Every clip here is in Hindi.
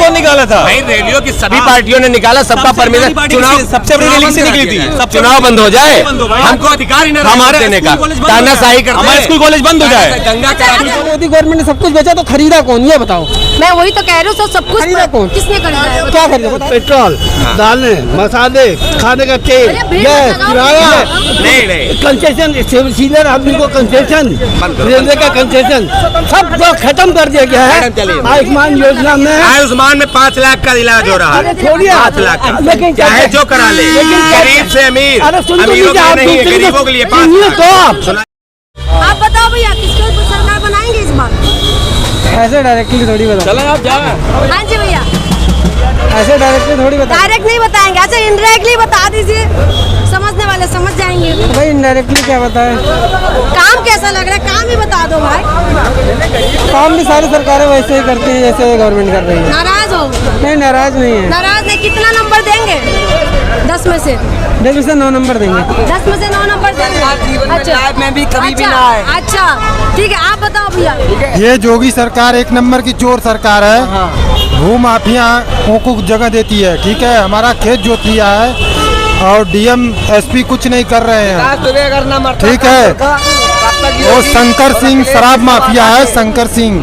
कौन निकाला था? भाई रैलियों की सभी पार्टियों ने निकाला, सबका परमिशन। चुनाव सबसे बड़ी रैली से निकली थी। चुनाव बंद हो जाए, हमको अधिकार ही नहीं हमारे देने का, तानाशाही करते हैं। हमारे स्कूल कॉलेज बंद हो जाए। गंगा मोदी गवर्नमेंट ने सब कुछ बेचा तो खरीदा कौन, ये बताओ। मैं वही तो कह रही हूँ, सब कुछ खरीदा कौन? किसने खरीदा? क्या खरीदा? पेट्रोल, दालें, मसाले, खाने का तेल, गैस, किराया, नहीं कंसेशन, सीनियर आदमी को कंसेशन, रेलवे का कंसेशन, सब जो खत्म कर दिया गया है। आयुष्मान योजना में आयुष्मान में 5 लाख का इलाज हो रहा है, 5 लाख का, लेकिन चाहे जो करा ले, गरीब से अमीर, अमीरों के लिए नहीं, गरीबों के लिए 5 लाख। आप बताओ भैया, किसके ऊपर सरकार बनाएंगे इस बार? ऐसे डायरेक्टली थोड़ी बता। चलो आप जाओ। हाँ जी भैया, ऐसे डायरेक्टली थोड़ी बता। डायरेक्ट नहीं बताएंगे, अच्छा इनडायरेक्टली बता दीजिए, समझने वाले समझ जाएंगे। भाई इनडायरेक्टली क्या बताए? काम कैसा लग रहा है, काम ही बता दो भाई। काम भी सारी सरकारें वैसे ही करती है जैसे गवर्नमेंट कर रही है। नाराज हो? नहीं, नाराज नहीं है। नाराज नहीं, कितना नंबर देंगे 10 में से? 10 में से 9 नंबर देंगे। 10 में से 9 नंबर देंगे। अच्छा, में भी कभी भी ना आए। अच्छा ठीक है, आप बताओ भैया। ये जोगी सरकार एक नंबर की चोर सरकार है। भू माफियाओं को जगह देती है, ठीक है। हमारा खेत जोत लिया है और डीएम एसपी कुछ नहीं कर रहे हैं, ठीक है। वो शंकर सिंह शराब माफिया है, शंकर सिंह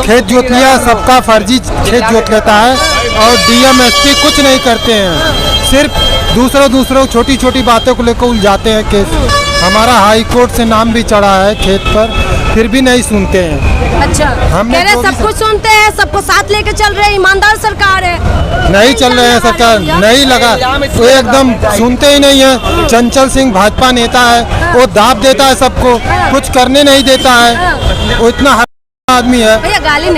खेत जोत लिया, सबका फर्जी खेत जोत लेता है और डीएम एसपी कुछ नहीं करते हैं, सिर्फ दूसरों छोटी छोटी बातों को लेकर उलझाते हैं केस। हमारा हाई कोर्ट से नाम भी चढ़ा है खेत पर, फिर भी नहीं सुनते हैं। अच्छा, कह रहे सब कुछ सुनते हैं, सबको साथ लेके चल रहे हैं, ईमानदार सरकार है। नहीं चल रहे हैं सरकार, नहीं लगा, वो एकदम सुनते ही नहीं है। चंचल सिंह भाजपा नेता है, वो दाब देता है सबको, कुछ करने नहीं देता है, वो इतना आदमी है। भैया गाली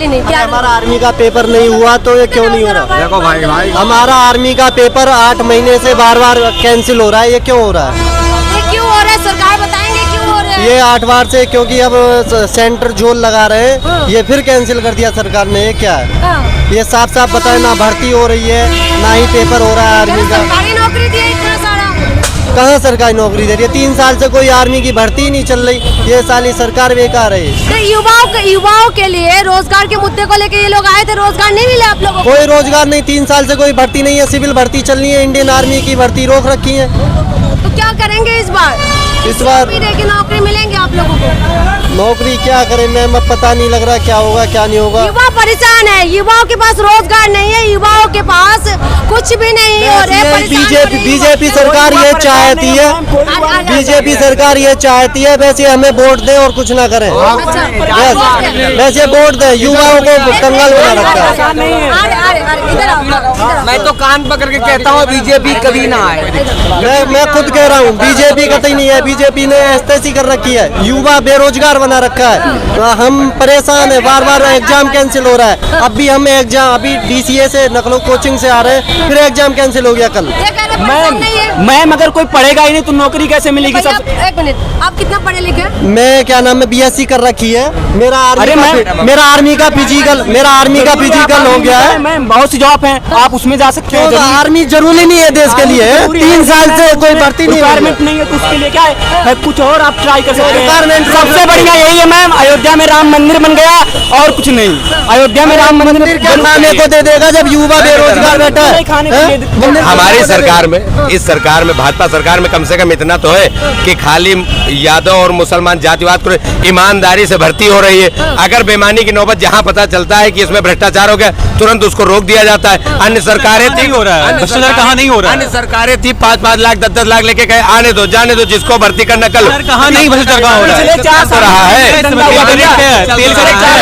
नहीं क्या? हमारा आर्मी का पेपर नहीं हुआ तो ये क्यों नहीं हो रहा? देखो भाई हमारा आर्मी का पेपर 8 महीने से बार कैंसिल हो रहा है, ये क्यों हो रहा है? ये क्यों हो रहा है, सरकार बताएंगे क्यों हो रहा है? ये 8 बार से, क्योंकि अब सेंटर जोल लगा रहे हैं, ये फिर कैंसिल कर दिया सरकार ने। ये क्या है? ये साफ साफ बताए, ना भर्ती हो रही है, ना ही पेपर हो रहा है आर्मी का। सरकारी नौकरी दी है इतना सारा, कहाँ सरकारी नौकरी दे रही है? 3 साल से कोई आर्मी की भर्ती ही नहीं चल रही। ये साली सरकार बेकार है। तो युवाओं के लिए रोजगार के मुद्दे को लेके ये लोग आए थे, रोजगार नहीं मिले आप लोगों को? कोई रोजगार नहीं, 3 साल से कोई भर्ती नहीं है। सिविल भर्ती चलनी है, इंडियन आर्मी की भर्ती रोक रखी है। तो क्या करेंगे इस बार? इस बार की नौकरी मिलेंगे आप लोगों को? नौकरी क्या करें मैं पता नहीं लग रहा क्या होगा क्या नहीं होगा। युवा परेशान है, युवाओं के पास रोजगार नहीं है, युवाओं के पास कुछ भी नहीं हो रहा है। बीजेपी सरकार ये चाहती है, बीजेपी सरकार ये चाहती है वैसे हमें वोट दें और कुछ ना करें। वैसे वोट दें, युवाओं को कंगाल बना रखा है। मैं तो कान पकड़ के कहता हूँ बीजेपी कभी ना आए। मैं खुद कह रहा हूँ बीजेपी कतई नहीं है। बीजेपी ने ऐसी कर रखी है, युवा बेरोजगार बना रखा है। हम परेशान है, बार बार एग्जाम कैंसिल हो रहा है। अभी हम एग्जाम, अभी डीसीए से नकलो कोचिंग से आ रहे हैं, फिर एग्जाम कैंसिल हो गया कल। मैम अगर कोई पढ़ेगा ही नहीं तो नौकरी कैसे मिलेगी? सब 1 मिनट, आप कितना पढ़े लिखे? मैं क्या नाम है बीएससी कर रखी है। मेरा आर्मी का फिजिकल हो गया है। मैम बहुत सी जॉब है, आप उसमें जा सकते हैं। आर्मी जरूरी नहीं है देश के लिए, 3 साल से कोई भर्ती नहीं, रिक्वायरमेंट नहीं है तो उसके लिए क्या है, कुछ और आप ट्राई कर सकते हैं। रिक्वायरमेंट सबसे बढ़िया यही है मैम, अयोध्या में राम मंदिर बन गया और कुछ नहीं। अयोध्या में राम मंदिर क्या खाने को दे देगा जब युवा बेरोजगार बैठा है? हमारी सरकार में, इस सरकार में, भाजपा सरकार में कम से कम इतना तो है कि खाली यादव और मुसलमान जातिवाद को ईमानदारी से भर्ती हो रही है। अगर बेईमानी की नौबत जहां पता चलता है कि इसमें भ्रष्टाचार हो गया, तुरंत उसको रोक दिया जाता है। अन्य सरकारें थी, हो रहा है भ्रष्टाचार कहाँ नहीं हो रहा है? अन्य सरकारें थी 5-5 लाख 10-10 लाख लेके गए, आने दो जाने दो, जिसको भर्ती करना कल। कहाँ नहीं भ्रष्टाचार कहाँ हो रहा है? तो रहा है तेल का रेट क्या है?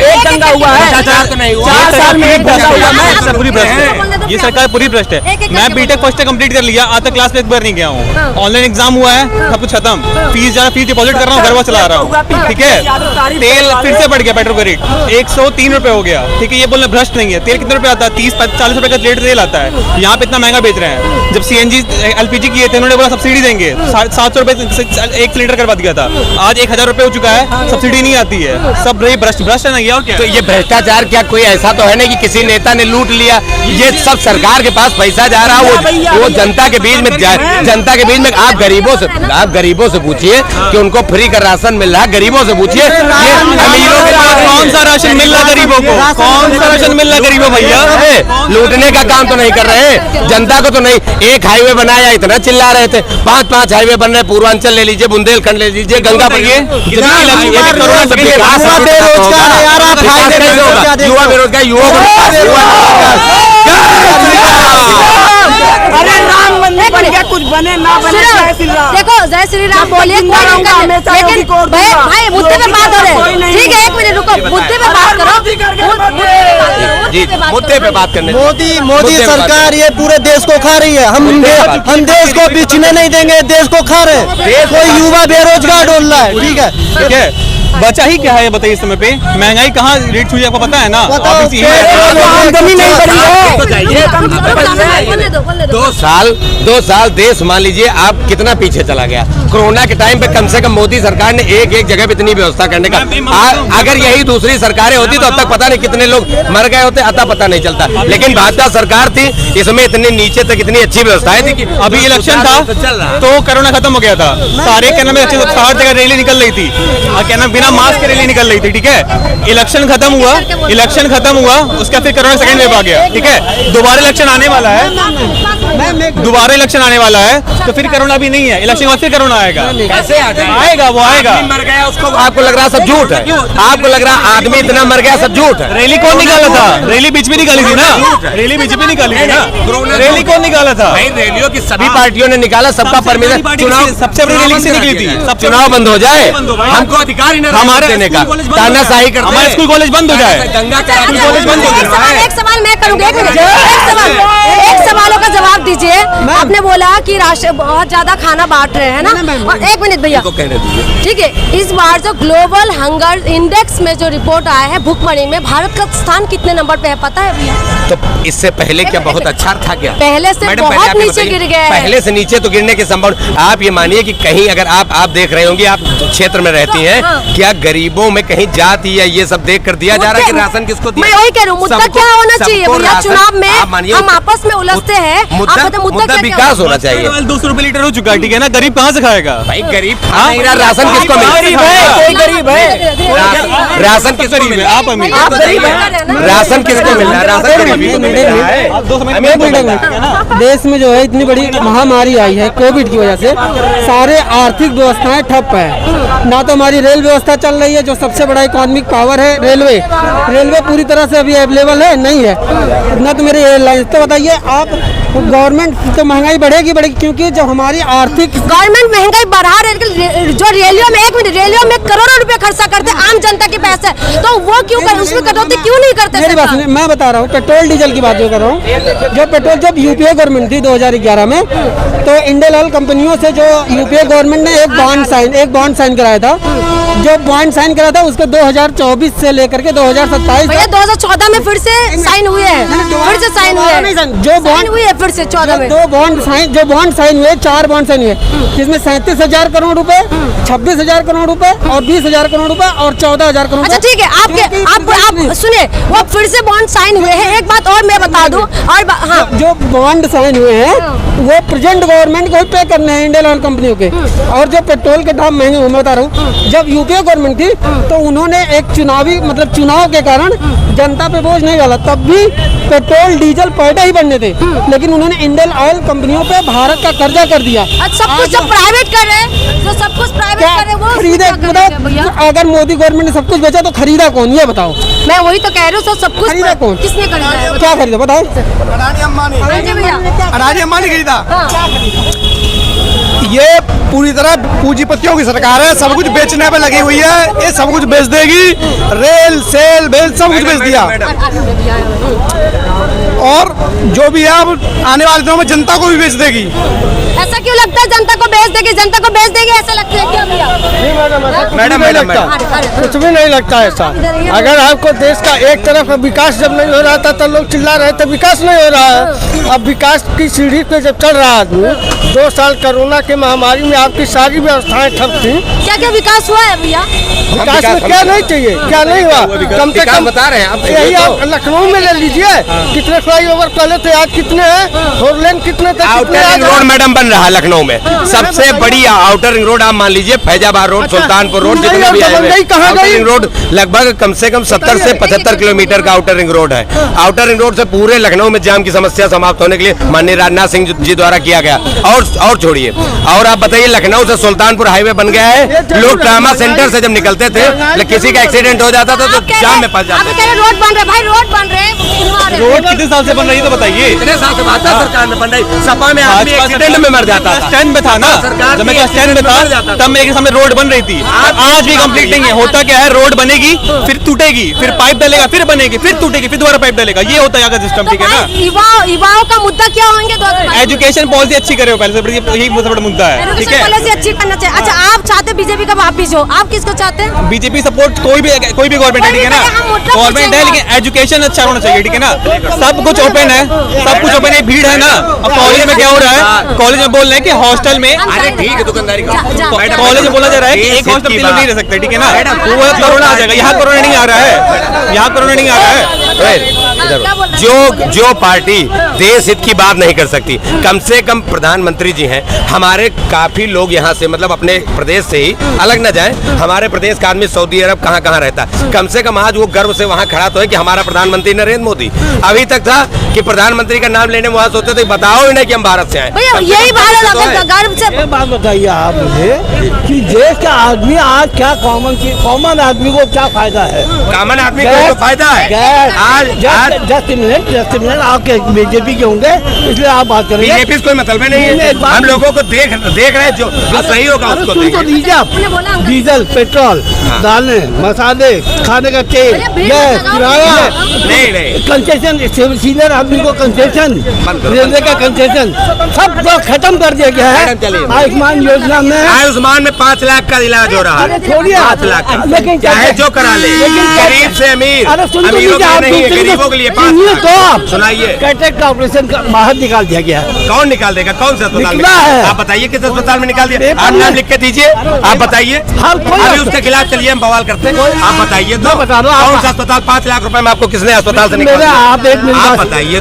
एक दंगा हुआ है, 4 साल में एक दंगा हुआ है। पूरी भ्रष्ट है, ये सरकार पूरी भ्रष्ट है। मैं बीटेक फर्स्ट ईयर कंप्लीट कर लिया, आज तक क्लास में एक बार नहीं गया हूँ। ऑनलाइन एग्जाम हुआ है, सब कुछ खत्म, फीस डिपॉजिट कर रहा हूँ, घर वाला चला रहा हूँ, ठीक है। तेल फिर से बढ़ गया, पेट्रोल का रेट 103 रुपए हो गया, ठीक है। ये बोलना भ्रष्ट नहीं है। तेल कितने रुपए आता है? 30-40 रुपए का लीटर तेल आता है, यहाँ पे इतना महंगा बेच रहे हैं। जब सीएनजी एलपीजी किए थे, उन्होंने बोला सब्सिडी देंगे, 700 रुपए 1 लीटर करवा दिया था, आज 1000 रुपए हो चुका है, सब्सिडी नहीं आती है। सब भ्रष्ट है ना, ये और क्या? तो ये भ्रष्टाचार क्या कोई ऐसा तो है नहीं कि किसी नेता ने लूट लिया? ये सब अब सरकार के पास पैसा जा रहा है वो जनता के बीच में आप गरीबों से पूछिए कि उनको फ्री का राशन मिल रहा है, गरीबों से पूछिए अमीरों के पास कौन सा राशन मिल रहा गरीबों को? कौन सा राशन मिल रहा गरीबों भैया? लूटने का काम तो नहीं कर रहे, जनता को तो नहीं। एक हाईवे बनाया इतना चिल्ला रहे थे, 5-5 हाईवे बन रहे, पूर्वांचल ले लीजिए, बुंदेलखंड ले लीजिए, गंगा पर युवा बेरोजगार अरे राम मंदिर बन गया, कुछ बने ना बने, जय श्री राम। देखो जय श्री राम बोलिए, लेकिन भाई मुद्दे पे बात हो रहे हैं, ठीक है? 1 मिनट रुको, मुद्दे पे बात करो, मुद्दे पे बात करने। मोदी सरकार ये पूरे देश को खा रही है। हम देश को बिछने नहीं देंगे, देश को खा रहे हैं। कोई युवा बेरोजगार डोल रहा है, ठीक है? ठीक है, बचा ही क्या है ये बताइए? इस समय पे महंगाई कहाँ रेट छू, आपको पता है ना? आमदनी नहीं बढ़ी है। 2 साल देश मान लीजिए आप कितना पीछे चला गया। कोरोना के टाइम पे कम से कम मोदी सरकार ने एक जगह पे इतनी व्यवस्था करने का, अगर यही दूसरी सरकारें होती तो अब तक पता नहीं कितने लोग मर गए होते, अता पता नहीं चलता। लेकिन भाजपा सरकार थी, इसमें इतनी नीचे तक इतनी अच्छी व्यवस्थाएं थी कि अभी इलेक्शन था तो कोरोना खत्म हो गया था, सारे क्या नाम है 60 जगह रैली निकल रही थी, क्या नाम बिना मास्क की रैली निकल रही थी, ठीक है? इलेक्शन खत्म हुआ, उसका फिर कोरोना सेकंड वेव आ गया, ठीक है? दोबारा इलेक्शन आने वाला है, तो फिर कोरोना भी नहीं है, इलेक्शन बाद फिर कोरोना आएगा। कैसे आएगा? वो आएगा। मर गया उसको आपको लग रहा सब झूठ है, आपको लग रहा आदमी इतना मर गया सब झूठ है। रैली कौन निकाला था? रैली बीच में निकाली थी ना, रैली बीच में निकाली थी ना, रैली कौन निकाला था? रैलियों की सभी पार्टियों ने निकाला, सबका परमिशन, चुनाव सबसे बड़ी रैली से निकली थी, सब चुनाव बंद हो जाए, हमको अधिकार ही नहीं हमारे देने का, तानाशाही करते हैं। हमारे स्कूल कॉलेज बंद हो जाए, गंगा स्कूल कॉलेज बंद हो जाए। एक सवाल मैं करूंगा, एक सवालों का जवाब दीजिए। आपने बोला कि राशन बहुत ज्यादा खाना बांट रहे हैं ना, और 1 मिनट भैया, ठीक है? इस बार जो ग्लोबल हंगर इंडेक्स में जो रिपोर्ट आया है भुखमरी में, भारत का स्थान कितने नंबर पे है पता है भैया? तो इससे पहले क्या बहुत अच्छा था क्या? पहले से बहुत नीचे गिर गया है। पहले से नीचे तो गिरने की संभावना, आप ये मानिए कि कहीं अगर आप देख रहे होंगे, आप क्षेत्र में रहती हैं, क्या गरीबों में कहीं जाति या ये सब देख कर दिया जा रहा है कि राशन किसको दिया? मैं वही कह रहा हूँ, मुद्दा क्या होना चाहिए भैया? चुनाव में हम आपस में उलझते हैं, मुद्दा विकास होना चाहिए। 200 रुपए लीटर हो चुका है, ठीक है ना? गरीब कहाँ से खाएगा भाई? गरीब राशन किसको मिलेगा? गरीब है, राशन किसको मिल रहा है? आप अमीर, राशन किसको मिल रहा है? देश में जो है इतनी बड़ी महामारी आई है कोविड की वजह से, सारे आर्थिक व्यवस्थाएं ठप है। ना तो हमारी रेल व्यवस्था चल रही है, जो सबसे बड़ा इकोनॉमिक पावर है रेलवे पूरी तरह से अभी अवेलेबल है नहीं है, ना तो मेरी एयरलाइन। तो बताइए आप, गवर्नमेंट तो महंगाई बढ़ेगी, क्योंकि जब हमारी आर्थिक गवर्नमेंट महंगाई बढ़ा रही, जो रेलियो में 1 मिनट रेलियो में करोड़ों रुपए खर्चा करते आम जनता के पैसे, तो वो क्यों कर, उसमें कटौती क्यों नहीं करते? मेरी बात सुनिए, मैं बता रहा हूँ, पेट्रोल डीजल की बात जो कर रहा हूँ। जब यूपीए गवर्नमेंट थी 2011 में, तो इंडियन ऑयल कंपनियों से जो यूपीए गवर्नमेंट ने एक बॉन्ड साइन कराया था, जो बॉन्ड साइन करा था उसको 2024 से लेकर के 2027 भैया 2014 में फिर से साइन हुए हैं, फिर से साइन हुए हैं, जो बॉन्ड हुए फिर से 14 में जो बॉन्ड साइन हुए 4 बॉन्ड साइन हुए, जिसमें 37,000 करोड़ रुपए, 26,000 करोड़ रुपए और 20,000 करोड़ रुपए और 14,000 करोड़। अच्छा ठीक है, आप सुनिए, वो फिर से बॉन्ड साइन हुए हैं। एक बात और मैं बता दूं, और हाँ, जो बॉन्ड साइन हुए हैं वो प्रेजेंट गवर्नमेंट को ही पे करने हैं, इंडियन ऑयल कंपनियों के। और जो पेट्रोल के दाम महंगे हुए, मैं बता रहा हूँ, जब यूपीए गवर्नमेंट थी तो उन्होंने एक चुनाव के कारण जनता पे बोझ नहीं डाला, तब भी पेट्रोल डीजल पैसे ही बनने थे, लेकिन उन्होंने इंडियन ऑयल कंपनियों पे भारत का कर्जा कर दिया। सब कुछ जब प्राइवेट कर रहे हैं, जो सब कुछ प्राइवेट कर रहे हैं, वो खरीदे, बताओ अगर मोदी गवर्नमेंट ने सब कुछ बेचा तो खरीदा कौन, ये बताओ? मैं वही तो कह रही हूँ, सब कुछ खरीदा कौन? किसने खरीदा है? क्या खरीदा बताओ? अडानी अंबानी खरीदा। ये पूरी तरह पूंजीपतियों की सरकार है, सब कुछ बेचने पे लगी हुई है, ये सब कुछ बेच देगी, रेल सेल बेल सब कुछ बेच दिया। और जो भी है अब आने वाले दिनों में जनता को भी बेच देगी। ऐसा क्यों लगता है जनता को बेच देगी? जनता को बेच देगी ऐसा लगता है क्या भैया? मैडम कुछ भी नहीं लगता ऐसा। अगर आपको देश का एक तरफ का विकास जब नहीं हो रहा था तो लोग चिल्ला रहे थे विकास नहीं हो रहा है। अब विकास की सीढ़ी पे जब चल रहा आदमी, 2 साल कोरोना की महामारी में आपकी सारी व्यवस्थाएं ठप थी। क्या क्या विकास हुआ है भैया? विकास में क्या नहीं चाहिए, क्या नहीं हुआ? कम से कम बता रहे हैं आप। यही आप लखनऊ में ले लीजिए, कितने फ्लाईओवर पहले थे, आज कितने हैं? 4 लेन कितने थे? आउटर रिंग रोड मैडम बन रहा है लखनऊ में, सबसे बड़ी आउटर रिंग रोड। आप मान लीजिए फैजाबाद रोड, सुल्तानपुर रोड, जितने भी आउटर रिंग रोड लगभग कम से कम 70 से 75 किलोमीटर का आउटर रिंग रोड है। आउटर रिंग रोड से पूरे लखनऊ में जाम की समस्या समाप्त होने के लिए माननीय राजनाथ सिंह जी द्वारा किया गया। और छोड़िए, और आप बताइए, लखनऊ से सुल्तानपुर हाईवे बन गया है। लोग ट्रामा सेंटर से जब निकलते थे, किसी का एक्सीडेंट हो जाता था तो जाम में फंस जाते थे। रोड बन रहे भाई, रोड बन रहे। रोड कितने साल से बन रही है तो बताइए? कितने साल से भाजपा सरकार में बन रही, सपा में आदमी एक्सीडेंट में मर जाता था। स्टैंड में था ना, जब मैं स्टैंड में था तब मेरे सामने रोड बन रही थी। आज भी कंप्लीट नहीं है। होता क्या है, रोड बनेगी, फिर टूटेगी, फिर पाइप डालेगा, फिर बनेगी, फिर टूटेगी, फिर दोबारा पाइप डालेगा। ये होता है यहाँ का सिस्टम, ठीक है ना। युवाओं का मुद्दा क्या होंगे? एजुकेशन पॉलिसी अच्छी करे हो पहले से, यही सबसे बड़ा मुद्दा है, ठीक है। पॉलिसी अच्छी करना चाहिए। अच्छा, आप चाहते बीजेपी का वापिस हो, आप किसको चाहते हैं? बीजेपी सपोर्ट कोई भी गवर्नमेंट है, ठीक है ना, गवर्नमेंट है, लेकिन एजुकेशन अच्छा होना चाहिए, ठीक है ना। सब कुछ ओपन है, सब कुछ ओपन है, भीड़ है ना। अब कॉलेज में क्या हो रहा है, कॉलेज में बोल रहे हैं कि हॉस्टल में, अरे ठीक है, दुकानदारी कॉलेज में बोला जा रहा है कि एक हॉस्टल में लोग नहीं रह सकते, ठीक है ना। वो कोरोना आ जाएगा। यहाँ कोरोना नहीं आ रहा है, यहाँ कोरोना नहीं आ रहा है। जो पार्टी देश हित की बात नहीं कर सकती, कम से कम प्रधानमंत्री जी हैं हमारे, काफी लोग यहाँ से मतलब अपने प्रदेश से ही अलग न जाएं। हमारे प्रदेश का आदमी सऊदी अरब कहाँ कहाँ रहता है, कम से कम आज वो गर्व से वहाँ खड़ा तो है कि हमारा प्रधानमंत्री नरेंद्र मोदी। अभी तक था कि प्रधानमंत्री का नाम लेने में वहाँ सोचते थे, बताओ ही नहीं कि हम भारत से आए। यही गर्व से। ये बात बताइए आप मुझे कि देश का आदमी आज क्या कॉमन आदमी को क्या फायदा है? कॉमन आदमी को तो फायदा है। आज जस्ट मिनट आपके बीजेपी के होंगे, इसलिए आप बात करेंगे। बीजेपी कोई मतलब नहीं है, हम लोगों को देख रहे हैं, जो सही होगा उसको तो दीजिए आप। डीजल, पेट्रोल, दालें, मसाले, खाने का तेल, गैस, किराया, नहीं कंसेशन, सीनियर आदमी को कंसेशन, रेलवे का कंसेशन, सब तो खत्म कर दिया गया है। आयुष्मान योजना में 5 लाख का इलाज हो रहा है, 5 लाख का, लेकिन चाहे जो करा ले, गरीब से अमीर, अमीरों के लिए नहीं है, गरीबों के लिए 5 लाख। सुनाइए, कैटरेक्ट का ऑपरेशन बाहर निकाल दिया गया है। कौन निकाल देगा? कौन सा अस्पताल निकला है? आप बताइए किस अस्पताल में निकाल दिया? आप नाम लिख के दीजिए, आप बताइए। अभी उसके खिलाफ चलिए, हम बवाल करते हैं। आप बताइए तो, कौन सा अस्पताल 5 लाख रुपए में आपको किसने अस्पताल से निकाल दिया? आप बताइए,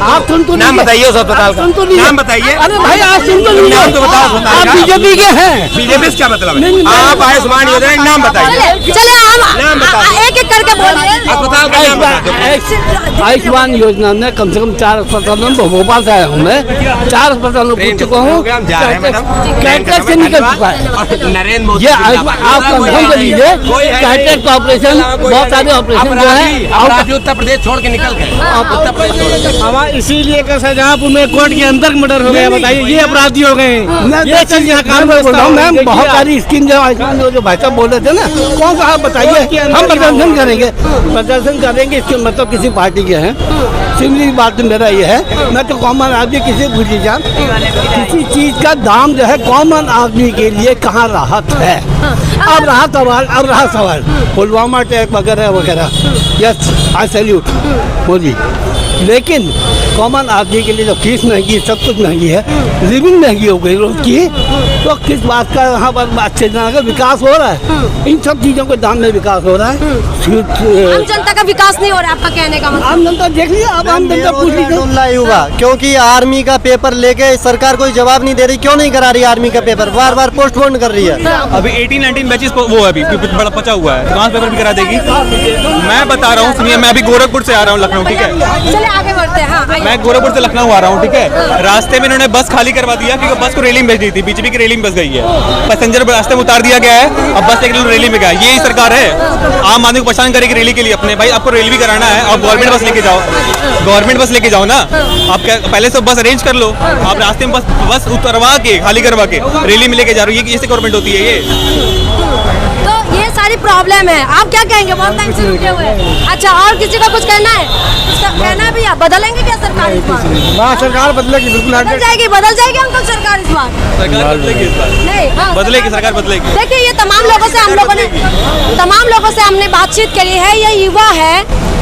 नाम बताइए उस अस्पताल का, नाम बताइए। अरे भाई आप सुन तो लीजिए, नाम तो बताओ, आप बीजेपी के हैं। बीजेपी से क्या मतलब है? आप आयुष्मान योजना नाम बताइए, चले नाम हम बताइए। एक एक करके बोलिए। अस्पताल का नाम बताइए। आयुष्मान योजना में कम से कम 4 अस्पतालों में, भोपाल से आया हूँ मैं, 4 अस्पतालों में पूछ चुका हूँ, कैटरेक्ट से निकल चुका है। नरेंद्र मोदी ये आप कंफर्म कर लीजिए, कैटरेक्ट का ऑपरेशन, बहुत सारे ऑपरेशन जो है उत्तर प्रदेश छोड़ के निकल गए, उत्तर प्रदेश हमारा इसीलिए का सजापुर में कोर्ट के अंदर मर्डर हो गया। बताइए, ये अपराधी हो गए। ये चीज यहाँ काम बोल रहा हूँ मैं, बहुत सारी स्कीम जो आयुष्मान जो भाई साहब बोल रहे थे ना, कौन सा आप बताइए। हम प्रदर्शन करेंगे, इसके मतलब किसी पार्टी के हैं। सिंपली बात तो मेरा ये है, मैं तो कॉमन आदमी, किसी पूछ लीजिए, किसी चीज का दाम जो है कॉमन आदमी के लिए कहाँ राहत है। अब रहा सवाल पुलवामा अटैक वगैरह वगैरह, यस आई सैल्यूट मोदी, लेकिन कॉमन आदमी के लिए जो फीस महंगी, सब कुछ महंगी है, लिविंग महंगी हो गई रोज की, तो किस बात का यहाँ पर अच्छे तरह का विकास हो रहा है? इन सब चीजों के दाम में विकास हो रहा है। आम जनता का विकास नहीं हो रहा है, आपका कहने का मतलब? आम जनता देख लीजिए, आप आम जनता पूछ लीजिए। होगा क्योंकि आर्मी का पेपर लेके सरकार कोई जवाब नहीं दे रही। क्यों नहीं करा रही आर्मी का पेपर? बार बार पोस्टपोन कर रही है। अभी 18-19 बैचेस वो अभी बड़ा पचा हुआ है, कहाँ पेपर भी करा देगी? मैं बता रहा हूँ, सुनिए, मैं अभी गोरखपुर से आ रहा हूँ लखनऊ, ठीक है। चले आगे बढ़ते हैं। हाँ, मैं गोरखपुर से लखनऊ आ रहा हूँ, ठीक है। रास्ते में इन्होंने बस खाली करवा दिया क्योंकि बस को रैली में भेज दी थी, बीजेपी की रैली में बस गई है, पैसेंजर रास्ते में उतार दिया गया है, अब बस एक रैली में गया। यही सरकार है, आम आदमी को परेशान करेगी रैली के लिए अपने। भाई आपको रैली भी कराना है, आप गवर्नमेंट बस लेके जाओ, गवर्नमेंट बस लेके जाओ ना। आप पहले से बस अरेंज कर लो, आप रास्ते में बस उतरवा के खाली करवा के रैली में लेके जा रही है, ये गवर्नमेंट होती है ये। तो ये सारी प्रॉब्लम है, आप क्या कहेंगे? बहुत टाइम से रुके हुए। अच्छा, और किसी का कुछ कहना है? इसका कहना है भैया, बदलेंगे क्या सरकार इस बार? सरकार बदलेगी, बिल्कुल बदल जाएगी अंकल सरकार इस बार? सरकार बदलेगी इस बार, नहीं, हाँ, बदलेगी, सरकार बदलेगी। देखिए, ये तमाम लोगों से हमने बातचीत करी है। ये युवा है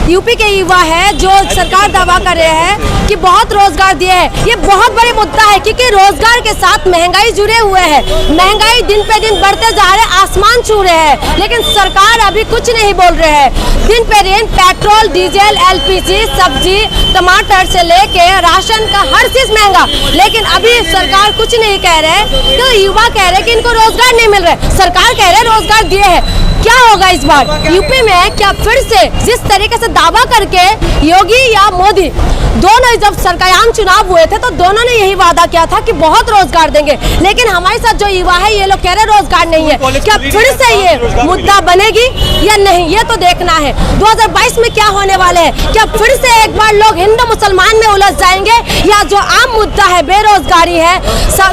यूपी के युवा है जो सरकार दावा कर रहे हैं कि बहुत रोजगार दिए हैं। ये बहुत बड़े मुद्दा है क्योंकि रोजगार के साथ महंगाई जुड़े हुए हैं। महंगाई दिन पे दिन बढ़ते जा रहे, आसमान छू रहे हैं, लेकिन सरकार अभी कुछ नहीं बोल रहे हैं। दिन पे दिन पेट्रोल, डीजल, एलपीजी, सब्जी, टमाटर से लेके राशन का हर चीज महंगा, लेकिन अभी सरकार कुछ नहीं कह रहे। तो युवा कह रहे कि इनको रोजगार नहीं मिल रहे, सरकार कह रहे रोजगार दिए हैं। क्या होगा इस बार यूपी में? क्या फिर से जिस तरीके से दावा करके योगी या मोदी दोनों जब सरकार चुनाव हुए थे तो दोनों ने यही वादा किया था कि बहुत रोजगार देंगे, लेकिन हमारे साथ जो युवा है ये लोग कह रहे रोजगार नहीं है। क्या फिर से ये मुद्दा बनेगी या नहीं, ये तो देखना है 2022 में क्या होने वाले है। क्या फिर से एक बार लोग हिंदू मुसलमान में उलझ जाएंगे, या जो आम मुद्दा है बेरोजगारी है,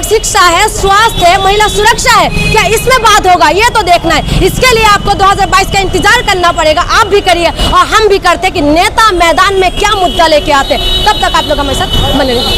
शिक्षा है, स्वास्थ्य है, महिला सुरक्षा है, क्या इसमें बात होगा, ये तो देखना है। इसके लिए आपको 2022 का इंतजार करना पड़ेगा। आप भी करिए और हम भी करते कि नेता मैदान में क्या मुद्दा लेके आते, तब तक आप लोग हमारे साथ बने रहिए।